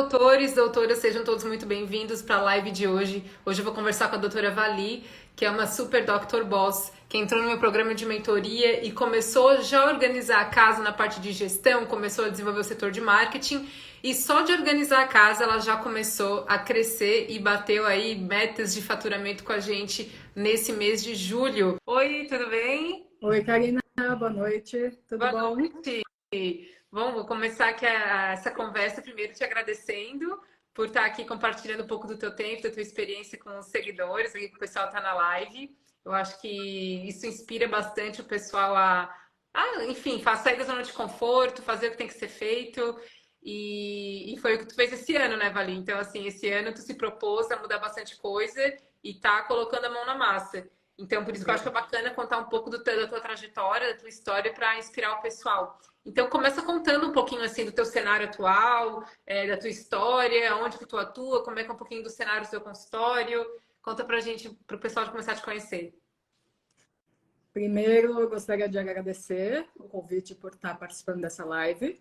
Doutores, doutoras, sejam todos muito bem-vindos para a live de hoje. Hoje eu vou conversar com a doutora Vali, que é uma super Dr. Boss, que entrou no meu programa de mentoria e começou já a organizar a casa na parte de gestão, começou a desenvolver o setor de marketing e só de organizar a casa ela já começou a crescer e bateu aí metas de faturamento com a gente nesse mês de julho. Oi, tudo bem? Oi, Karina, boa noite, tudo Boa bom? noite. Bom, vou começar aqui essa conversa primeiro te agradecendo por estar aqui compartilhando um pouco do teu tempo, da tua experiência com os seguidores, aqui que o pessoal está na live. Eu acho que isso inspira bastante o pessoal enfim, sair da zona de conforto, fazer o que tem que ser feito. E foi o que tu fez esse ano, né, Vali? Então, assim, esse ano tu se propôs a mudar bastante coisa e tá colocando a mão na massa. Então, por isso que eu acho que é bacana contar um pouco da tua trajetória, da tua história, para inspirar o pessoal. Então, começa contando um pouquinho assim do teu cenário atual, da tua história, onde que tu atua, como é que é um pouquinho do cenário do teu consultório. Conta pra gente, pro pessoal começar a te conhecer. Primeiro, eu gostaria de agradecer o convite por estar participando dessa live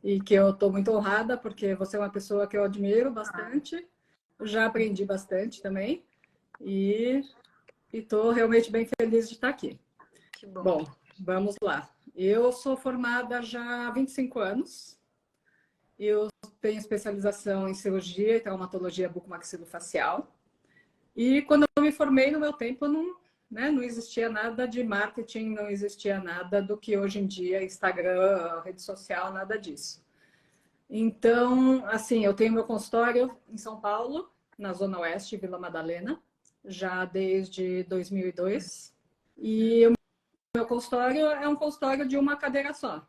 e que eu estou muito honrada porque você é uma pessoa que eu admiro bastante, já aprendi bastante também e estou realmente bem feliz de estar aqui. Que bom. Bom, vamos lá. Eu sou formada já há 25 anos, eu tenho especialização em cirurgia e traumatologia bucomaxilofacial. E quando eu me formei, no meu tempo, não, né, não existia nada de marketing, não existia nada do que hoje em dia, Instagram, rede social, nada disso. Então, assim, eu tenho meu consultório em São Paulo, na Zona Oeste, Vila Madalena, já desde 2002. E o meu consultório é um consultório de uma cadeira só.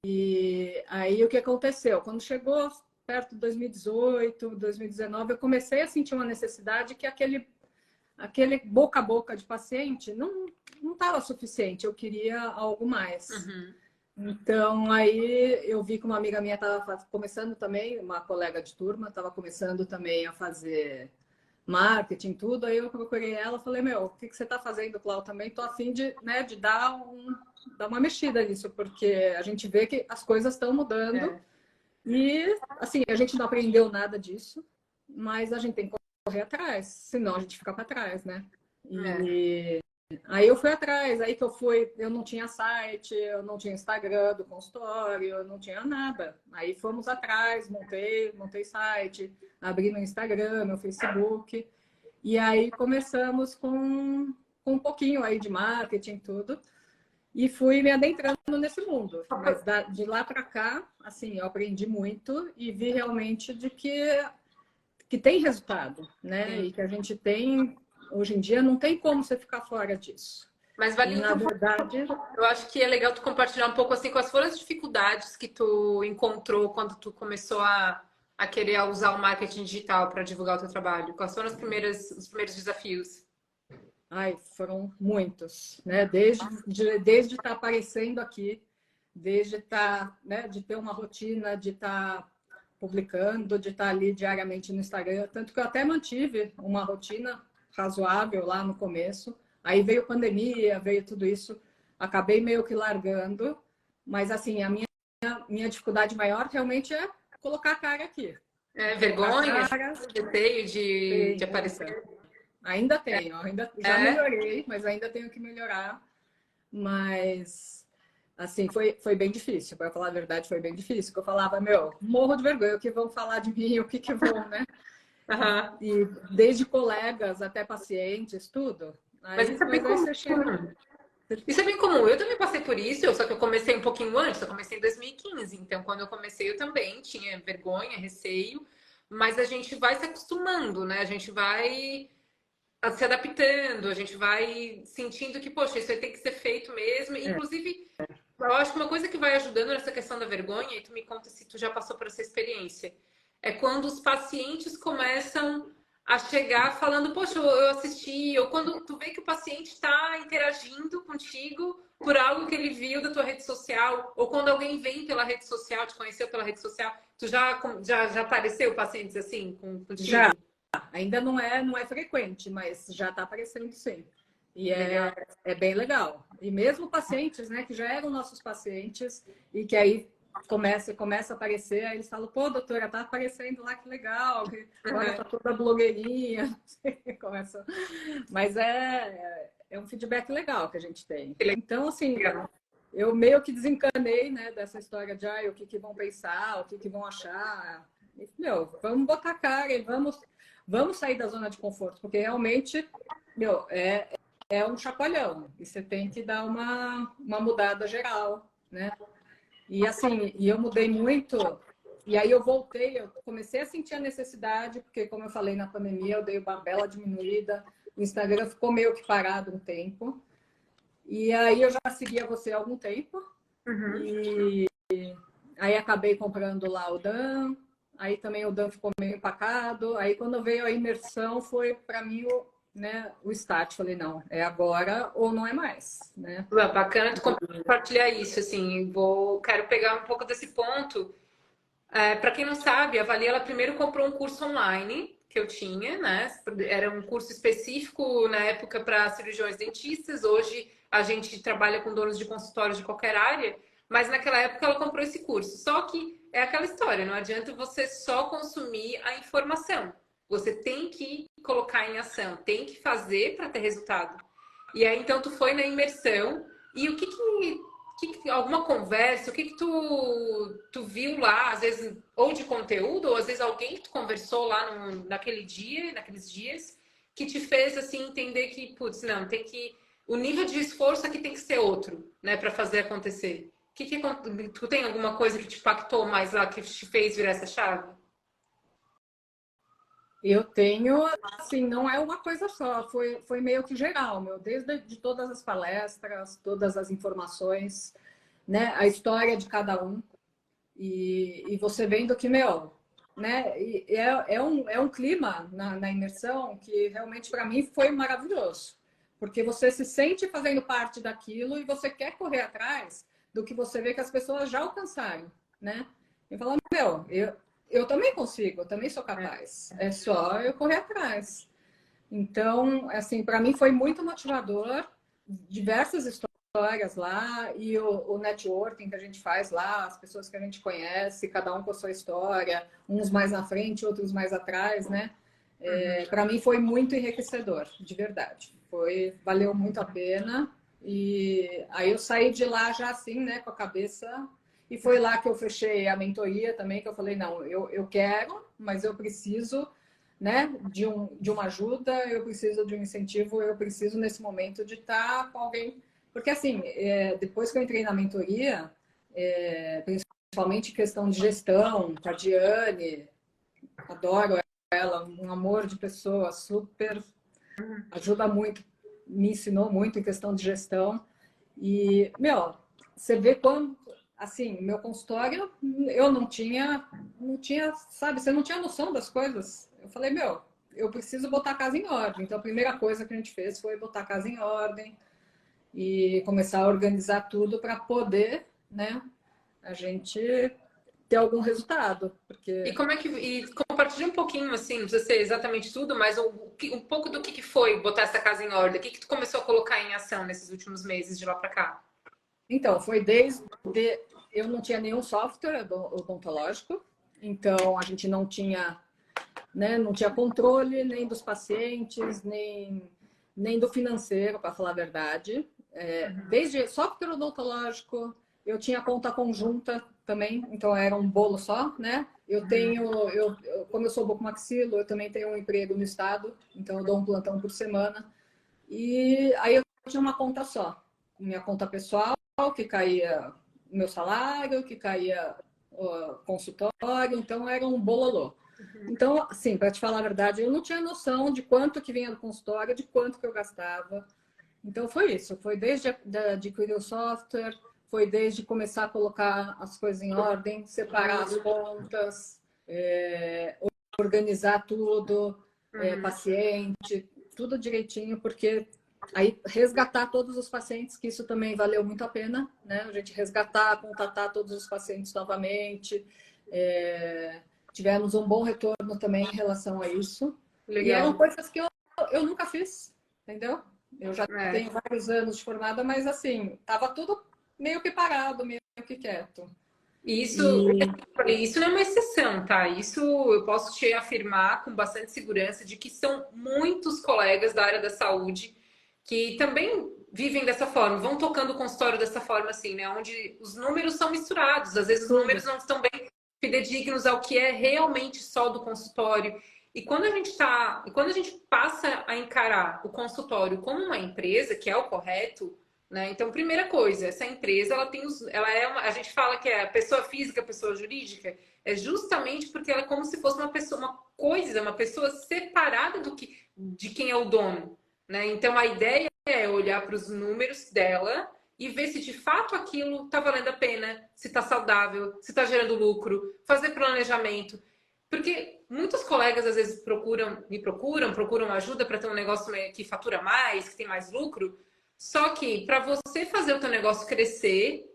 E aí o que aconteceu? Quando chegou perto de 2018, 2019, eu comecei a sentir uma necessidade que aquele boca a boca de paciente não estava suficiente, eu queria algo mais. Uhum. Então, aí eu vi que uma amiga minha estava começando também, uma colega de turma, estava começando também a fazer marketing, tudo. Aí eu procurei ela, falei, meu, o que você está fazendo, Cláudio? Também estou a fim de, né, de dar uma mexida nisso, porque a gente vê que as coisas estão mudando É. e, assim, a gente não aprendeu nada disso, mas a gente tem que correr atrás, senão a gente fica para trás, né? É. E aí eu fui atrás, aí que eu fui, eu não tinha site, eu não tinha Instagram do consultório, eu não tinha nada. Aí fomos atrás, montei site, abri meu Instagram, meu Facebook, e aí começamos com um pouquinho aí de marketing, tudo, e fui me adentrando nesse mundo. Mas de lá para cá, assim, eu aprendi muito e vi realmente de que tem resultado, né? Sim. E que a gente tem, hoje em dia, não tem como você ficar fora disso. Mas, E, Vali, na então, verdade, eu acho que é legal tu compartilhar um pouco assim quais foram as dificuldades que tu encontrou quando tu começou a querer usar o marketing digital para divulgar o teu trabalho. Quais foram os primeiros desafios? ai, foram muitos, né? Desde estar aparecendo aqui, desde estar, né, de ter uma rotina, de estar publicando, de estar ali diariamente no Instagram, tanto que eu até mantive uma rotina razoável lá no começo. Aí veio pandemia, veio tudo isso, acabei meio que largando, mas assim, minha dificuldade maior realmente é colocar a cara aqui. É, Colocar a vergonha, cara, receio de tem muita. aparecer? Ainda tenho, ainda já É? melhorei, mas ainda tenho que melhorar. Mas assim, foi bem difícil, para falar a verdade, foi bem difícil. Que eu falava, meu, morro de vergonha, o que vão falar de mim, o que que vão, né? Aham. E desde colegas até pacientes, tudo. Mas isso é bem Mas aí comum. você chega. Isso é bem comum. Eu também passei por isso, só que eu comecei um pouquinho antes, eu comecei em 2015. Então, quando eu comecei, eu também tinha vergonha, receio, mas a gente vai se acostumando, né? A gente vai se adaptando, a gente vai sentindo que, poxa, isso aí tem que ser feito mesmo. É, Inclusive, eu acho que uma coisa que vai ajudando nessa questão da vergonha, e tu me conta se tu já passou por essa experiência, é quando os pacientes começam a chegar falando, poxa, eu assisti, ou quando tu vê que o paciente está interagindo contigo por algo que ele viu da tua rede social, ou quando alguém vem pela rede social, te conheceu pela rede social, tu já apareceu pacientes assim já, contigo? ainda não é frequente, mas já está aparecendo sim. E Legal. é bem legal. E mesmo pacientes, né, que já eram nossos pacientes e que aí começa a aparecer, aí eles falam, pô, doutora, tá aparecendo lá, que legal, que agora tá toda blogueirinha. Começa... Mas é um feedback legal que a gente tem. Então, assim, eu meio que desencanei, né, dessa história de o que vão pensar, o que vão achar. E, meu, vamos botar a cara e vamos sair da zona de conforto, porque realmente, meu, é um chacoalhão. E você tem que dar uma mudada geral, né? E assim, eu mudei muito. E aí eu voltei, eu comecei a sentir a necessidade, porque como eu falei na pandemia, eu dei uma bela diminuída, o Instagram ficou meio que parado um tempo. E aí eu já seguia você há algum tempo. E aí acabei comprando lá o Dan. Aí também o Dan ficou meio empacado. Aí quando veio a imersão, foi para mim o start. Falei, não, é agora ou não é mais, né? Bacana tu compartilhar isso, assim, quero pegar um pouco desse ponto. Para quem não sabe, a Vali, ela primeiro comprou um curso online que eu tinha, né? Era um curso específico na época para cirurgiões dentistas. Hoje a gente trabalha com donos de consultórios de qualquer área, mas naquela época ela comprou esse curso. Só que é aquela história, não adianta você só consumir a informação. Você tem que colocar em ação, tem que fazer para ter resultado. E aí então tu foi na imersão e o que alguma conversa, o que tu viu lá, às vezes, ou de conteúdo, ou às vezes alguém que tu conversou lá naqueles dias, que te fez assim entender que, putz, não, o nível de esforço aqui tem que ser outro, né, para fazer acontecer. Tu tem alguma coisa que te impactou mais lá, que te fez virar essa chave? Eu tenho, assim, não é uma coisa só, foi meio que geral, meu, desde de todas as palestras, todas as informações, né, a história de cada um, e você vendo que, meu, né, é um clima na imersão que realmente para mim foi maravilhoso, porque você se sente fazendo parte daquilo e você quer correr atrás do que você vê que as pessoas já alcançaram, né? E falar, meu, eu também consigo, eu também sou capaz, é só eu correr atrás. Então, assim, para mim foi muito motivador, diversas histórias lá e o networking que a gente faz lá, as pessoas que a gente conhece, cada um com a sua história, uns mais na frente, outros mais atrás, né? Para mim foi muito enriquecedor, de verdade. Valeu muito a pena. E aí eu saí de lá já assim, né, com a cabeça. E foi lá que eu fechei a mentoria também, que eu falei, não, eu quero, mas eu preciso, né, de uma ajuda, eu preciso de um incentivo, eu preciso nesse momento de estar com alguém. Porque assim, depois que eu entrei na mentoria, principalmente questão de gestão, com a Diane, adoro ela, um amor de pessoa, super, ajuda muito, me ensinou muito em questão de gestão. E, meu, você vê quando, assim, meu consultório, eu não tinha, sabe, você não tinha noção das coisas. Eu falei, meu, eu preciso botar a casa em ordem. Então, a primeira coisa que a gente fez foi botar a casa em ordem e começar a organizar tudo para poder, né, a gente ter algum resultado. E Porque, como é que. E compartilha um pouquinho, assim, não precisa ser exatamente tudo, mas um pouco do que foi botar essa casa em ordem. O que tu começou a colocar em ação nesses últimos meses de lá para cá? então, foi desde. Eu não tinha nenhum software odontológico, então a gente não tinha, né, não tinha controle nem dos pacientes, nem do financeiro, para falar a verdade. Desde software odontológico, eu tinha conta conjunta também, então era um bolo só, né? Como eu sou bucomaxilo, eu também tenho um emprego no estado, então eu dou um plantão por semana. E aí eu tinha uma conta só, minha conta pessoal, que caía o meu salário, que caía o consultório, então era um bololô. Então, assim, para te falar a verdade, eu não tinha noção de quanto que vinha do consultório, de quanto que eu gastava. Então foi isso, foi desde adquirir o software, foi desde começar a colocar as coisas em ordem, separar as contas, organizar tudo, paciente, tudo direitinho, porque aí resgatar todos os pacientes, que isso também valeu muito a pena, né? A gente resgatar, contatar todos os pacientes novamente. Tivemos um bom retorno também em relação a isso. E eram Legal. coisas que eu nunca fiz, entendeu? Eu já É. tenho vários anos de formada, mas assim, estava tudo meio que parado, meio que quieto. Isso, isso não é uma exceção, tá? Isso eu posso te afirmar com bastante segurança de que são muitos colegas da área da saúde que também vivem dessa forma, vão tocando o consultório dessa forma, assim, né? Onde os números são misturados, às vezes os Tudo. números não estão bem fidedignos ao que é realmente só do consultório. E quando a gente passa a encarar o consultório como uma empresa, que é o correto, né? Então, primeira coisa, essa empresa, ela é a gente fala que é pessoa física, pessoa jurídica, é justamente porque ela é como se fosse uma pessoa, uma pessoa separada de quem é o dono, né? Então, a ideia é olhar para os números dela e ver se de fato aquilo está valendo a pena, se está saudável, se está gerando lucro, fazer planejamento. Porque muitos colegas às vezes procuram ajuda para ter um negócio que fatura mais, que tem mais lucro. Só que para você fazer o teu negócio crescer,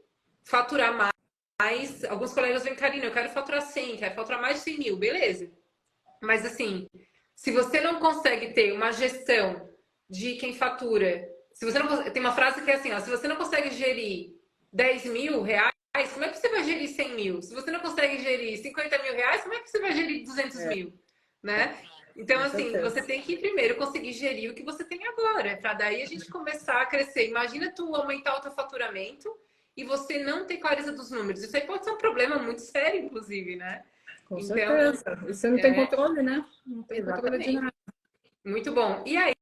faturar mais, alguns colegas vêm, Karina, eu quero faturar 100, quero faturar mais de 100 mil, beleza. Mas assim, se você não consegue ter uma gestão de quem fatura, se você não tem uma frase que é assim, ó, se você não consegue gerir 10 mil reais, como é que você vai gerir 100 mil? Se você não consegue gerir 50 mil reais, como é que você vai gerir 200 mil? Né? Então, assim, você tem que primeiro conseguir gerir o que você tem agora, para daí a gente começar a crescer. Imagina tu aumentar o teu faturamento e você não ter clareza dos números. Isso aí pode ser um problema muito sério, inclusive, né? Com Então, certeza. E você não tem controle, né? Não tem controle de exatamente. nada. Muito bom. E aí,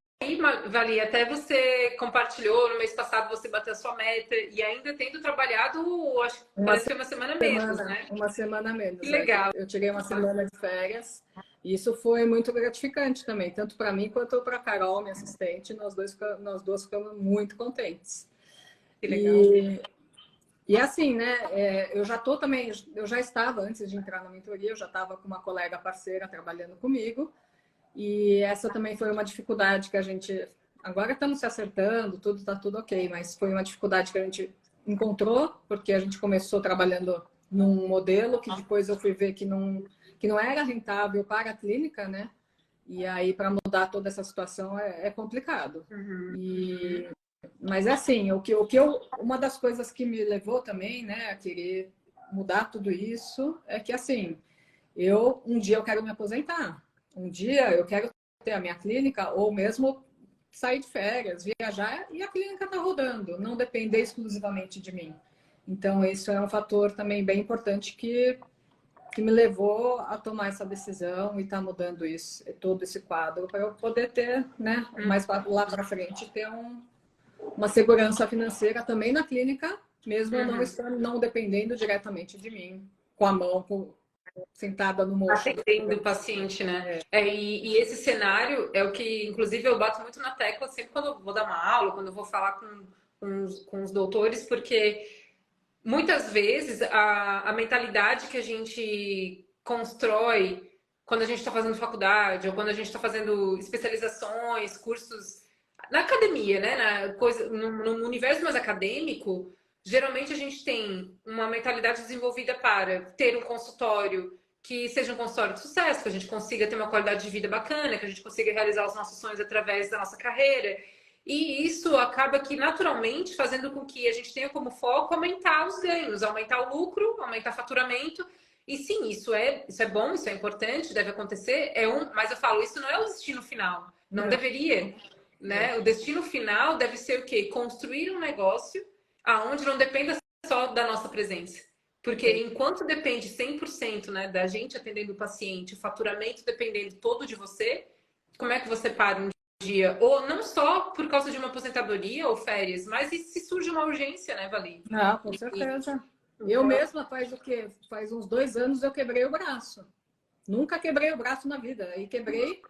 Vali, até você compartilhou no mês passado, você bateu a sua meta e ainda tendo trabalhado, acho que Uma parece que foi uma semana menos, né? uma semana Que menos. É, que legal. eu tirei uma semana de férias. E isso foi muito gratificante também, tanto para mim quanto para a Carol, minha assistente. Nós duas ficamos muito contentes. Que legal. E assim, né? Eu já tô também, eu já estava antes de entrar na mentoria, eu já estava com uma colega parceira trabalhando comigo. E essa também foi uma dificuldade que a gente. Agora estamos se acertando, tudo está tudo ok, mas foi uma dificuldade que a gente encontrou, porque a gente começou trabalhando num modelo que depois eu fui ver que não era rentável para a clínica, né? E aí, para mudar toda essa situação é complicado. Mas é assim, uma das coisas que me levou também, né, a querer mudar tudo isso é que assim, um dia eu quero me aposentar. Um dia eu quero ter a minha clínica ou mesmo sair de férias, viajar e a clínica está rodando, não depender exclusivamente de mim. Então, isso é um fator também bem importante que me levou a tomar essa decisão e está mudando isso, todo esse quadro, para eu poder ter, né, mais lá para frente, ter uma segurança financeira também na clínica, mesmo eu não dependendo diretamente de mim, com a mão sentada no mocho. Atendendo o paciente, né? E esse cenário é o que, inclusive, eu bato muito na tecla sempre quando eu vou dar uma aula, quando eu vou falar com os doutores, porque muitas vezes a mentalidade que a gente constrói quando a gente está fazendo faculdade ou quando a gente está fazendo especializações, cursos na academia, né? No universo mais acadêmico, geralmente a gente tem uma mentalidade desenvolvida para ter um consultório que seja um consultório de sucesso, que a gente consiga ter uma qualidade de vida bacana, que a gente consiga realizar os nossos sonhos através da nossa carreira. E isso acaba que naturalmente fazendo com que a gente tenha como foco aumentar os ganhos, aumentar o lucro, aumentar o faturamento. E sim, isso é bom, isso é importante, deve acontecer. Mas eu falo, isso não é o destino final. Não deveria, né? O destino final deve ser o quê? Construir um negócio aonde não dependa só da nossa presença. Porque enquanto depende 100%, né, da gente atendendo o paciente, o faturamento dependendo todo de você, como é que você para um dia? Ou não só por causa de uma aposentadoria ou férias, mas e se surge uma urgência, né, Vali? Ah, com certeza. Eu mesma faz o quê? Faz uns 2 anos eu quebrei o braço. Nunca quebrei o braço na vida. Aí quebrei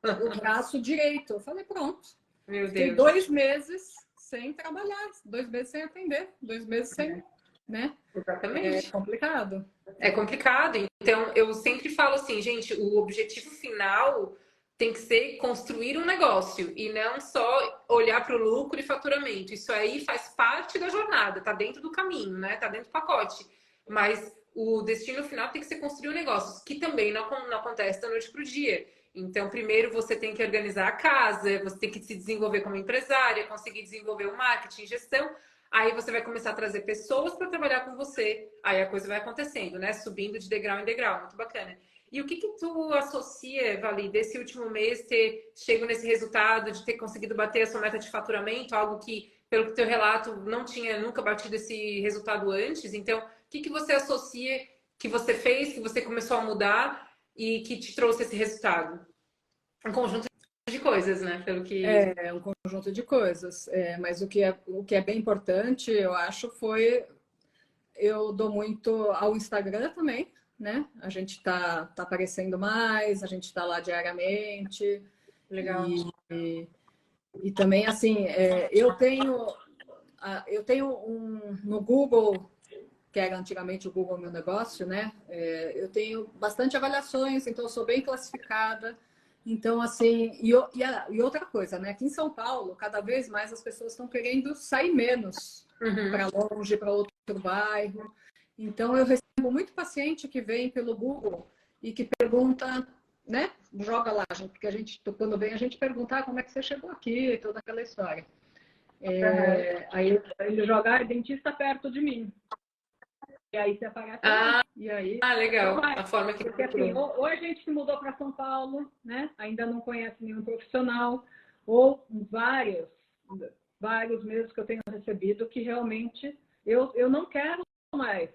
o braço direito. Eu falei, pronto. Meu Fiquei Deus. 2 meses sem trabalhar, 2 meses sem atender, 2 meses sem, né? Exatamente. É complicado. É complicado. Então, eu sempre falo assim, gente, o objetivo final tem que ser construir um negócio e não só olhar para o lucro e faturamento. Isso aí faz parte da jornada, tá dentro do caminho, né? Tá dentro do pacote. Mas o destino final tem que ser construir negócios, que também não acontece da noite para o dia. Então, primeiro você tem que organizar a casa, você tem que se desenvolver como empresária, conseguir desenvolver o marketing, gestão. Aí você vai começar a trazer pessoas para trabalhar com você. Aí a coisa vai acontecendo, né? Subindo de degrau em degrau. Muito bacana. E o que que tu associa, Vali, desse último mês ter chego nesse resultado, de ter conseguido bater a sua meta de faturamento, algo que, pelo teu relato, não tinha nunca batido esse resultado antes? Então, o que que você associa que você fez, que você começou a mudar e que te trouxe esse resultado? Um conjunto de coisas, né? Pelo que... É um conjunto de coisas. Mas o que é bem importante, eu acho, foi eu dou muito ao Instagram também, né? A gente tá aparecendo mais, a gente está lá diariamente. Legal. E também, assim, eu tenho no Google, que era antigamente o Google Meu Negócio, né? Eu tenho bastante avaliações, então eu sou bem classificada. Então, assim, e outra coisa, né? Aqui em São Paulo, cada vez mais as pessoas estão querendo sair menos para longe, para outro bairro. Então, eu recebo muito paciente que vem pelo Google e que pergunta, né? Joga lá, porque a gente, quando vem, a gente pergunta como é que você chegou aqui, toda aquela história. Aí ele joga, dentista perto de mim. E aí você aparece lá. E aí, Legal. então vai. A forma que Porque assim, ou a gente se mudou para São Paulo, né? Ainda não conhece nenhum profissional, ou vários mesmo que eu tenho recebido que realmente eu não quero mais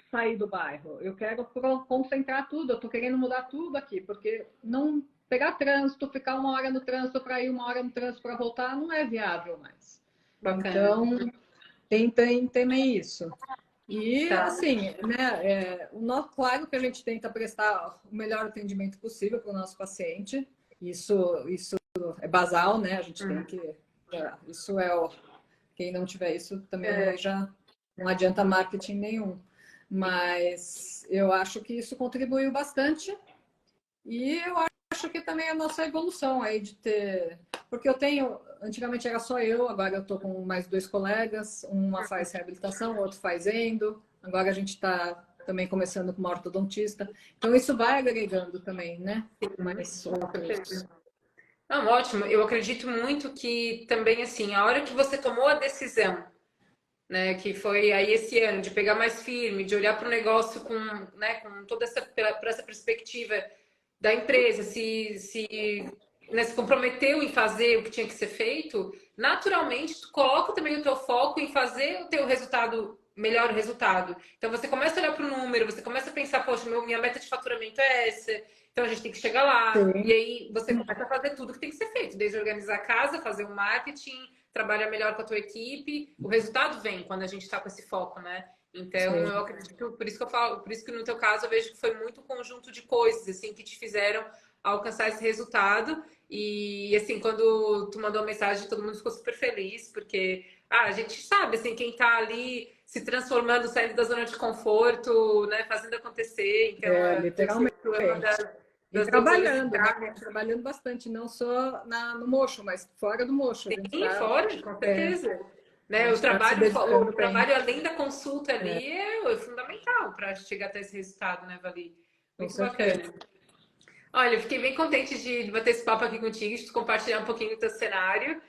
sair do bairro. Eu quero concentrar tudo. Eu estou querendo mudar tudo aqui, porque não pegar trânsito, ficar uma hora no trânsito para ir, uma hora no trânsito para voltar, não é viável mais. bacana. Então, tem também isso. E, Tá. assim, né, claro que a gente tenta prestar o melhor atendimento possível para o nosso paciente. Isso é basal, né? A gente tem que... Isso quem não tiver isso também aí já não adianta marketing nenhum. Mas eu acho que isso contribuiu bastante. E eu acho que também a nossa evolução aí de ter... Porque antigamente era só eu, agora eu estou com mais dois colegas, uma faz reabilitação, o outro faz endo, agora a gente está também começando com uma ortodontista. Então isso vai agregando também, né? Mais outros. Não, ótimo. Eu acredito muito que também, assim, a hora que você tomou a decisão, né, que foi aí esse ano, de pegar mais firme, de olhar para o negócio com, né, com toda essa perspectiva da empresa, né, se comprometeu em fazer o que tinha que ser feito, naturalmente tu coloca também o teu foco em fazer o teu resultado, melhor resultado. Então você começa a olhar para o número, você começa a pensar, poxa, minha meta de faturamento é essa, então a gente tem que chegar lá. Sim. E aí você começa a fazer tudo que tem que ser feito, desde organizar a casa, fazer o marketing, trabalhar melhor com a tua equipe. O resultado vem quando a gente está com esse foco, né? Então, Sim. eu acredito, por isso que eu falo, por isso que no teu caso eu vejo que foi muito conjunto de coisas, assim, que te fizeram alcançar esse resultado. E, assim, quando tu mandou a mensagem, todo mundo ficou super feliz, porque a gente sabe, assim, quem tá ali se transformando, saindo da zona de conforto, né, fazendo acontecer. Então, Literalmente. tu é uma E das doutoras que trabalhando, né? tá... Trabalhando bastante, não só no Mocho, mas fora do Mocho. A gente Sim, está fora, com certeza. a Né, gente tá se dedicando o bem, trabalho além da consulta ali é fundamental para chegar até esse resultado, né, Vali? com Muito certeza. bacana. Olha, eu fiquei bem contente de bater esse papo aqui contigo, de compartilhar um pouquinho do teu cenário.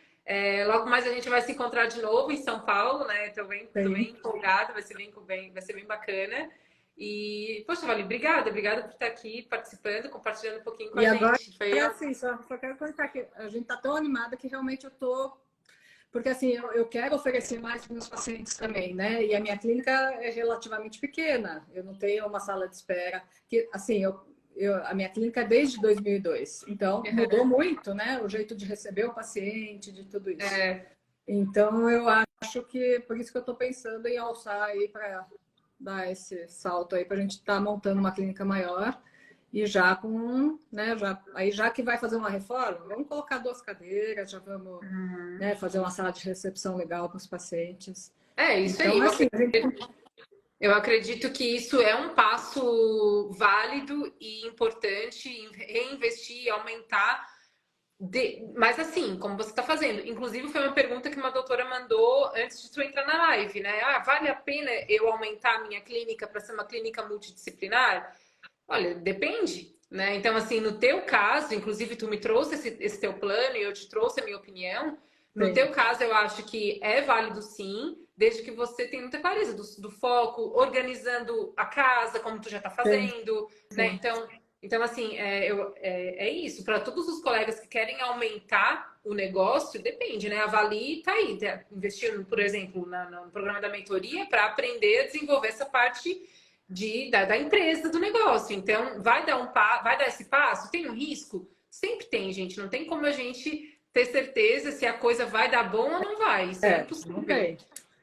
Logo mais a gente vai se encontrar de novo em São Paulo, né? Tô bem empolgada, vai ser bem bacana. E, poxa, Vali, obrigada por estar aqui participando, compartilhando um pouquinho com a E agora, gente. assim, só quero contar que a gente tá tão animada que realmente eu tô. Porque, assim, eu quero oferecer mais para os meus pacientes também, né? E a minha clínica é relativamente pequena, eu não tenho uma sala de espera. Que, assim, a minha clínica é desde 2002, então mudou muito, né? O jeito de receber o paciente, de tudo isso. Então, eu acho que por isso que eu estou pensando em alçar aí para dar esse salto aí para a gente estar montando uma clínica maior e já com, né, já que vai fazer uma reforma, vamos colocar duas cadeiras, já vamos, né, fazer uma sala de recepção legal para os pacientes. Isso Então, aí. assim, Eu acredito que isso é um passo válido e importante em reinvestir, aumentar. Mas assim, como você está fazendo. Inclusive, foi uma pergunta que uma doutora mandou antes de tu entrar na live, né? Vale a pena eu aumentar a minha clínica para ser uma clínica multidisciplinar? Olha, depende, né? Então, assim, no teu caso, inclusive, tu me trouxe esse teu plano e eu te trouxe a minha opinião. No Sim. teu caso, eu acho que é válido sim, desde que você tenha muita clareza do foco, organizando a casa, como tu já está Sim, fazendo, né? sim. Então assim, é isso. Para todos os colegas que querem aumentar o negócio, depende, né? A Vali tá aí, investindo, por exemplo, no programa da mentoria para aprender a desenvolver essa parte da empresa, do negócio. Então, vai dar esse passo? Tem um risco? Sempre tem, gente. Não tem como a gente ter certeza se a coisa vai dar bom ou não vai. Isso é Não impossível. tem.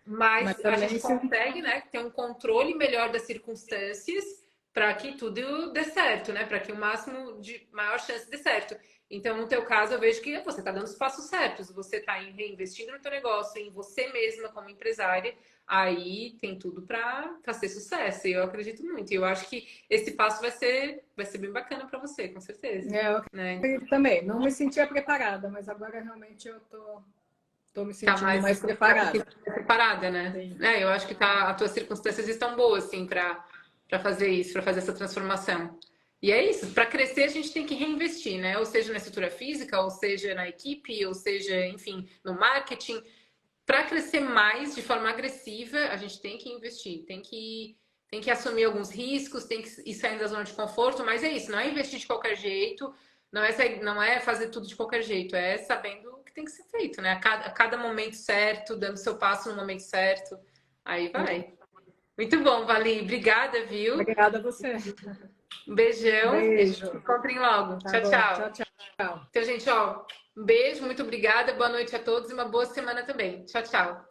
Mas Mas a também gente consegue, né, ter um controle melhor das circunstâncias para que tudo dê certo, né? Para que o máximo de maior chance dê certo. Então, no teu caso, eu vejo que você está dando os passos certos. Você está reinvestindo no teu negócio, em você mesma como empresária. Aí tem tudo para ser sucesso. E eu acredito muito. E eu acho que esse passo vai ser bem bacana para você, com certeza. eu Né? acredito também. Não me sentia preparada, mas agora realmente eu tô me Tá sentindo mais tá um pouquinho preparada. mais preparada, né? Sim. Eu acho que as tuas circunstâncias estão boas, assim, para fazer isso, para fazer essa transformação. E é isso, para crescer a gente tem que reinvestir, né? Ou seja, na estrutura física, ou seja, na equipe, ou seja, enfim, no marketing. Para crescer mais de forma agressiva, a gente tem que investir, tem que assumir alguns riscos, tem que ir saindo da zona de conforto, mas é isso, não é investir de qualquer jeito, não é fazer tudo de qualquer jeito, é sabendo o que tem que ser feito, né? A cada momento certo, dando seu passo no momento certo, aí vai. Muito bom, Vali, obrigada, viu? Obrigada a você. Um beijão e a gente se Beijo. encontra logo. Tá Tchau, bom. Tchau, tchau. tchau. Então, gente, ó, um beijo, muito obrigada, boa noite a todos e uma boa semana também. Tchau, tchau.